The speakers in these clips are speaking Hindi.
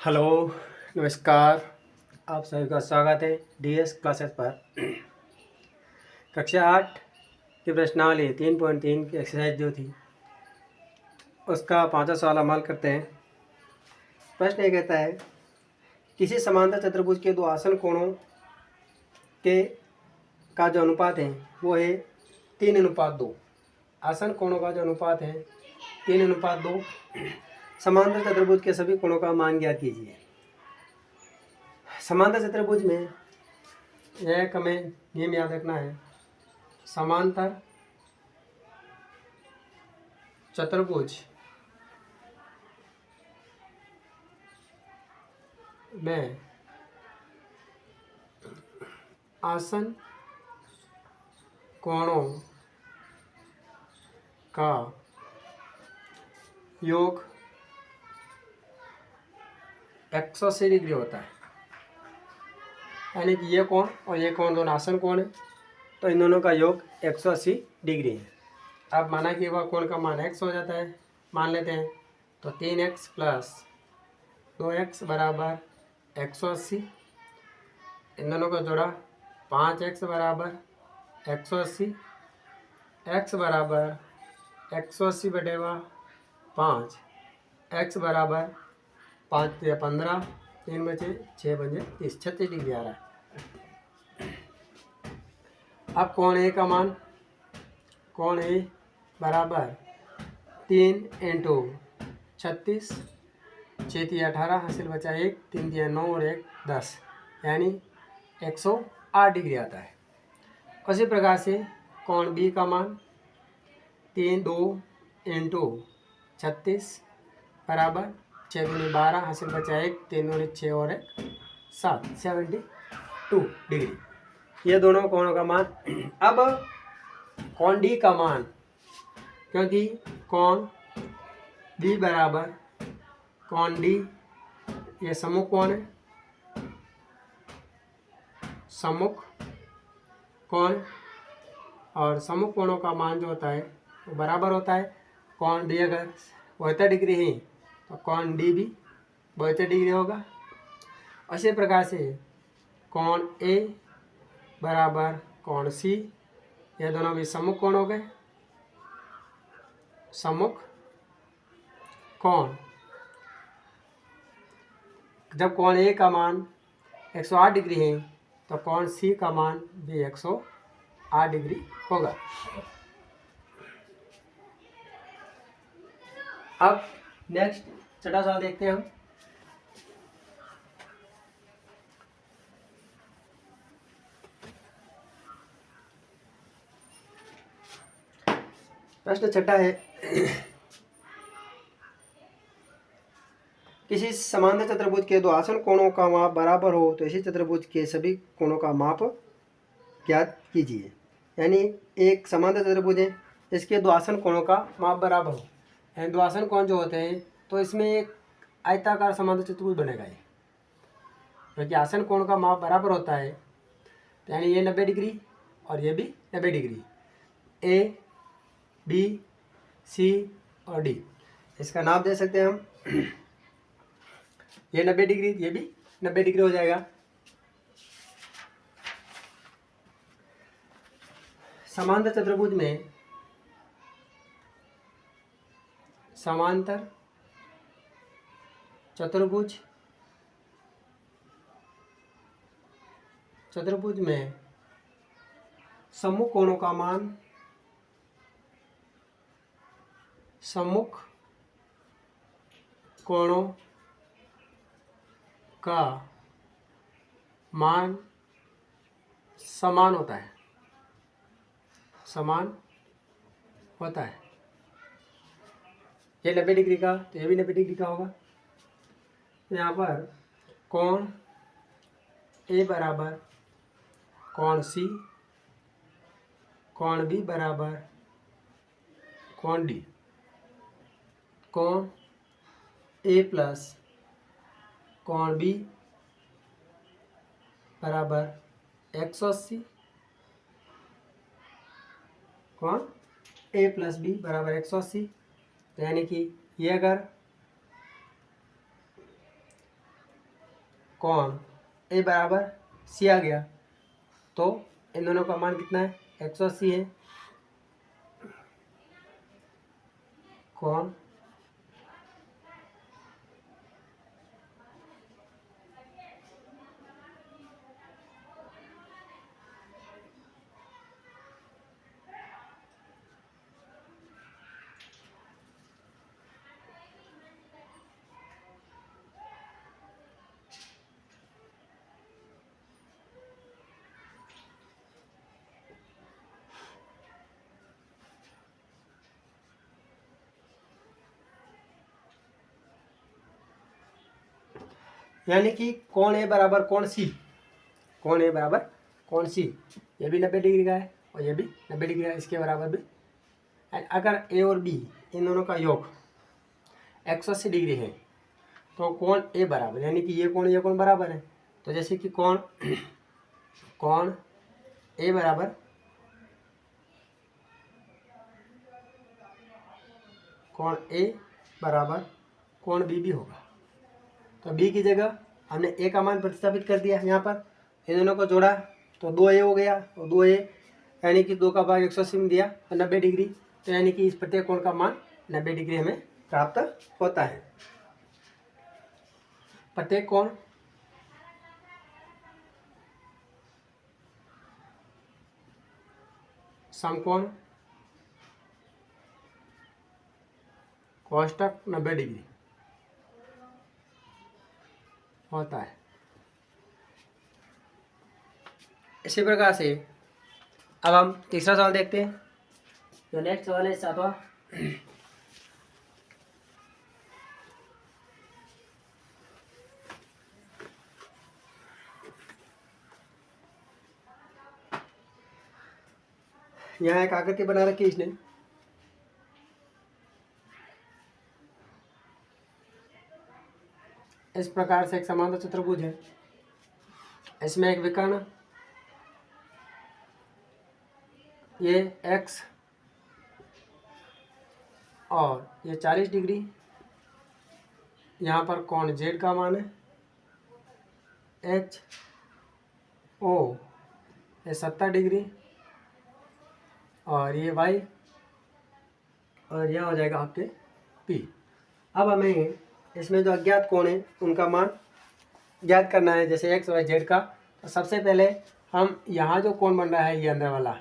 हेलो, नमस्कार। आप सभी का स्वागत है डीएस क्लासेस पर। कक्षा 8 की प्रश्नावली 3.3 की एक्सरसाइज जो थी उसका 5वां सवाल हल करते हैं। प्रश्न ये कहता है, किसी समांतर चतुर्भुज के दो आसन कोणों के का जो अनुपात है वो है 3:2। आसन कोणों का जो अनुपात है 3:2। समांतर चतुर्भुज के सभी कोणों का मान ज्ञात कीजिए। समांतर चतुर्भुज में यह हमें नियम याद रखना है। समांतर चतुर्भुज में आसन कोणों का योग 180 डिग्री होता है। यानी कि ये कोण और ये कोण दोनों आसन कोण है, तो इन दोनों का योग 180 डिग्री है। अब माना कि वह कोण का मान x हो जाता है, मान लेते हैं। तो 3x प्लस 2x बराबर 180। इन दोनों को जोड़ा 5x बराबर 180। x बराबर 180 बटेवा 5, x बराबर 5 या 15, 3 बचे 6 बजे 30, 36 डिग्री आ रहा है। अब कोण ए का मान, कोण ए बराबर 3 इंटू 36, 6 18 हासिल बचा 1, 3 9 और 1 10, यानी 108 डिग्री आता है। उसी प्रकार से कोण बी का मान 3 2 इंटू 36 बराबर 6 दूनी 12 हासिल बचा 1, 3 दूनी 6 और 1 7, 72 डिग्री। ये दोनों कोणों का मान। अब कोण डी का मान, क्योंकि कोण बी बराबर कोण डी ये सम्मुख कोण है, सम्मुख कोण, और सम्मुख कोणों का मान जो होता है वो बराबर होता है। कोण डी अगर 72 डिग्री है तो कोण डी भी 72 डिग्री होगा। उसी प्रकार से कोण ए बराबर कोण सी, ये दोनों भी सम्मुख कोण हो गए। सम्मुख कोण, जब कोण ए का मान 108 डिग्री है तो कोण सी का मान भी 108 डिग्री होगा। अब नेक्स्ट छठा सवाल देखते हैं हम। प्रश्न छठा है, किसी समांतर चतुर्भुज के दो आसन कोणों का माप बराबर हो तो इसी चतुर्भुज के सभी कोणों का माप ज्ञात कीजिए। यानी एक समांतर चतुर्भुज है, इसके दो आसन कोणों का माप बराबर हो। यानी दो आसन कोण जो होते हैं तो इसमें एक आयताकार समांतर चतुर्भुज बनेगा ये, क्योंकि आसन कोण का माप बराबर होता है। तो यानी ये 90 डिग्री और ये भी 90 डिग्री, ए बी सी और डी, इसका नाम दे सकते हैं हम। ये 90 डिग्री, ये भी 90 डिग्री हो जाएगा। समांतर चतुर्भुज में समांतर चतुर्भुज में सम्मुख कोणों का मान, सम्मुख कोणों का मान समान होता है, समान होता है। ये 90 डिग्री का तो ये भी 90 डिग्री का होगा। यहाँ पर कोण ए बराबर कोण सी, कोण बी बराबर कोण डी, कोण ए प्लस कोण बी बराबर 180, कोण ए प्लस बी बराबर 180। तो यानी कि ये अगर कोण ए बराबर सी आ गया। तो इन दोनों का मान कितना है, 180 है। कोण यानी कि कोण ए बराबर कोण सी, कोण ए बराबर कोण सी, ये भी 90 डिग्री का है और ये भी 90 डिग्री का है, इसके बराबर भी। अगर ए और बी इन दोनों का योग 180 डिग्री है तो कोण ए बराबर, यानी कि ये कोण बराबर है। तो जैसे कि कोण ए बराबर कोण बी भी होगा। तो बी की जगह हमने ए का मान प्रतिस्थापित कर दिया, यहाँ पर इन दोनों को जोड़ा तो 2a हो गया, और 2a यानी कि 2 का भाग 180 में दिया तो 90 डिग्री। तो यानी कि इस प्रत्येक कोण का मान 90 डिग्री हमें प्राप्त होता है। प्रत्येक कोण समकोण कोष्टक 90 डिग्री होता है। इसी प्रकार से अब हम तीसरा सवाल देखते हैं। जो नेक्स्ट सवाल है 7वां। यहाँ एक आकृति बना रखी है इसने। इस प्रकार से एक समांतर चतुर्भुज है, इसमें एक विकर्ण ये x और ये 40 डिग्री, यहाँ पर कोण z का मान है h o ये 70 डिग्री और ये y और यह हो जाएगा आपके p। अब हमें इसमें जो अज्ञात कोण है उनका मान ज्ञात करना है, जैसे x y z का। तो सबसे पहले हम यहाँ जो कोण बन रहा है ये अंदर वाला,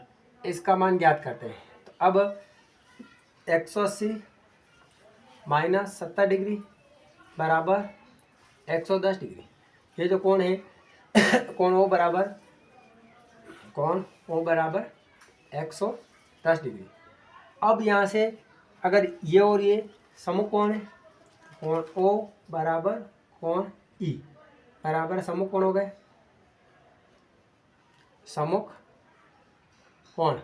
इसका मान ज्ञात करते हैं। तो अब 180 माइनस 70 डिग्री बराबर 110 डिग्री। ये जो कोण है कोण ओ बराबर 110 डिग्री। अब यहाँ से अगर ये और ये समूह कोण है, कोण ओ बराबर कोण ई बराबर समूह कोण हो गए, सम्मुख कोण।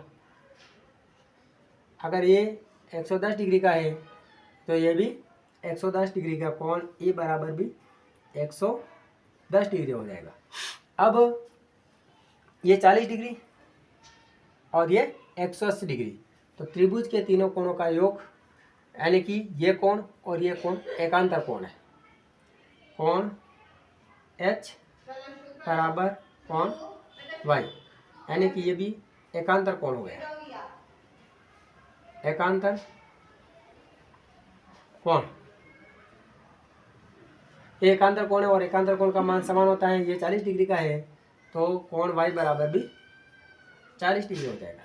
अगर ये 110 डिग्री का है तो ये भी 110 डिग्री का कोण ए बराबर भी 110 डिग्री हो जाएगा। अब ये 40 डिग्री और ये 180 डिग्री, तो त्रिभुज के तीनों कोणों का योग यानी कि ये कोण और ये कोण एकांतर कोण है। कोण H बराबर कोण Y, यानी कि ये भी एकांतर कोण हो गया। एकांतर कोण, ये एकांतर कोण है और एकांतर कोण का मान समान होता है। ये 40 डिग्री का है तो कोण y बराबर भी 40 डिग्री हो जाएगा।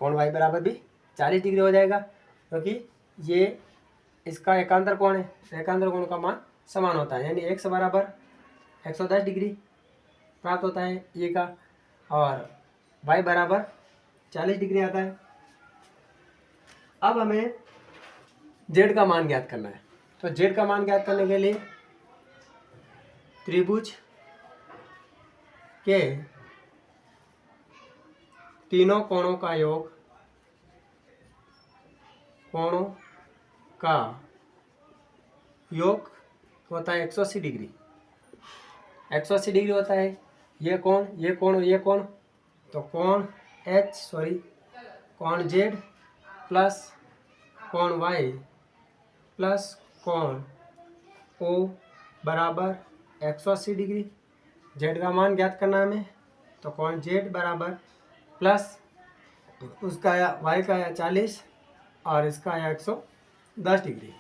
कोण y बराबर भी 40 डिग्री हो जाएगा क्योंकि ये इसका एकांतर कोण है, एकांतर कोण का मान समान होता है। यानी x बराबर 110 डिग्री प्राप्त होता है ये का, और y बराबर 40 डिग्री आता है। अब हमें z का मान ज्ञात करना है। तो z का मान ज्ञात करने के लिए त्रिभुज के तीनों कोणों का योग, कोणों का योग होता है 180 डिग्री। 180 डिग्री होता है ये कोण, ये कोण और ये कोण। तो कोण कोण z प्लस कोण y प्लस कोण o बराबर 180 डिग्री। जेड का मान ज्ञात करना है हमें, तो कौन जेड बराबर प्लस उसका आया वाई का आया 40 और इसका आया 110 डिग्री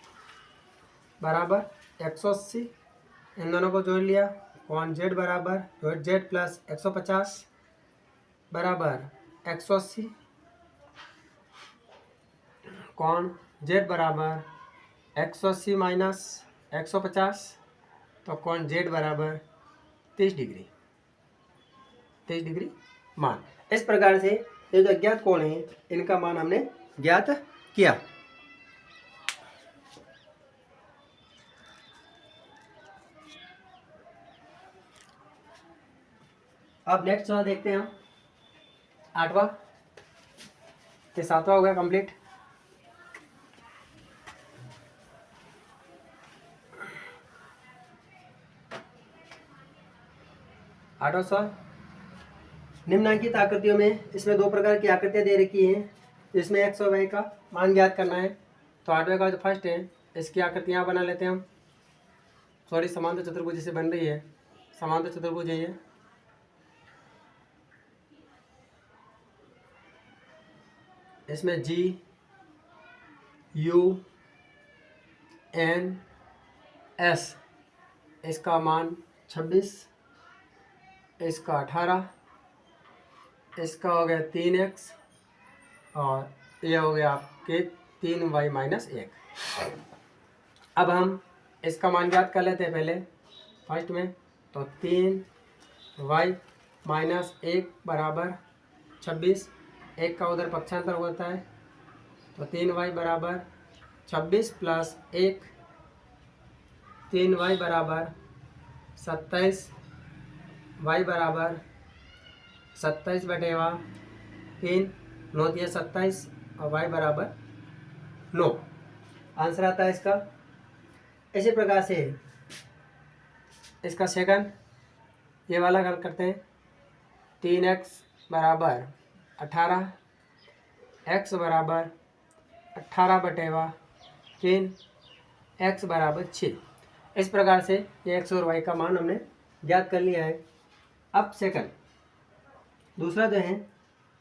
बराबर 180। इन दोनों को जोड़ लिया, कौन जेड बराबर जेड प्लस 150 बराबर 180। कौन जेड बराबर 180 माइनस 150, तो कौन जेड बराबर 30 डिग्री, 30 डिग्री मान। इस प्रकार से ये जो अज्ञात कोण है इनका मान हमने ज्ञात किया। अब नेक्स्ट सवाल देखते हैं हम, 8वां के 7वां हो गया कंप्लीट। आठवां सवाल, निम्नलिखित आकृतियों में इसमें दो प्रकार की आकृतियां दे रखी हैं जिसमें एक्स और वाई का मान ज्ञात करना है। तो 8वें का जो फर्स्ट है इसकी आकृतियाँ बना लेते हैं हम। सॉरी, समांतर चतुर्भुज से बन रही है, समांतर चतुर्भुज है ये। इसमें जी यू एन एस, इसका मान 26, इसका 18, इसका हो गया 3x और ये हो गया आपके 3y माइनस 1। अब हम इसका मान ज्ञात कर लेते हैं पहले फर्स्ट में। तो 3y माइनस 1 बराबर 26, एक का उधर पक्षांतर होता है तो 3y बराबर 26 प्लस 1, 3y बराबर 27, y बराबर 27 बटेवा 3, 9 दिया 27 और y बराबर 9, आंसर आता है इसका। इसी प्रकार से इसका सेकंड ये वाला हल करते हैं। 3x बराबर 18, x बराबर 18 बटेवा 3, x बराबर 6। इस प्रकार से ये x और y का मान हमने ज्ञात कर लिया है। अब सेकंड दूसरा जो है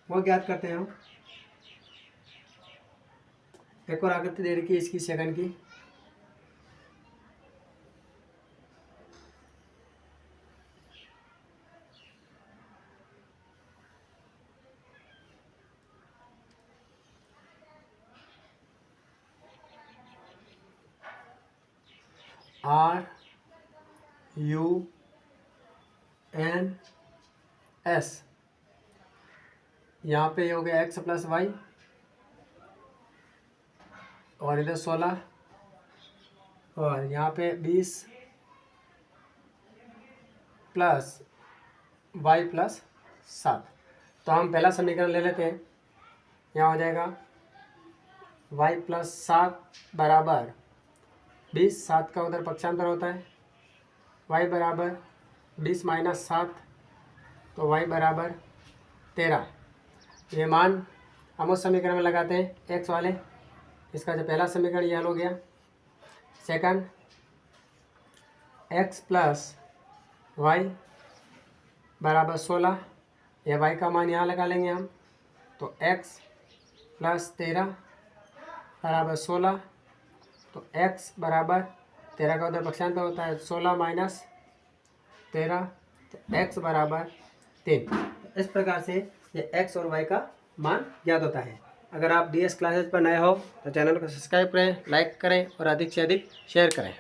वो ज्ञात करते हैं हम। एक और आकृति दे रखी है इसकी सेकंड की। R U N S, यहाँ पे हो गया x प्लस वाई और इधर 16 और यहाँ पे 20 प्लस वाई प्लस 7। तो हम पहला समीकरण ले लेते हैं। यहाँ हो जाएगा y प्लस 7 बराबर 20, 7 का उधर पक्षांतर होता है, y बराबर 20 माइनस 7 तो y बराबर 13। ये मान हम उस समीकरण में लगाते हैं x वाले। इसका जो पहला समीकरण यह हल हो गया। सेकंड x प्लस वाई बराबर 16, यह y का मान यहाँ लगा लेंगे हम। तो x प्लस 13 बराबर 16, तो x बराबर 13 का उधर पक्षांतर होता है 16 माइनस 13, तो x बराबर 3। इस प्रकार से ये x और y का मान ज्ञात होता है। अगर आप DS क्लासेज पर नए हो तो चैनल को सब्सक्राइब करें, लाइक करें और अधिक से अधिक शेयर करें।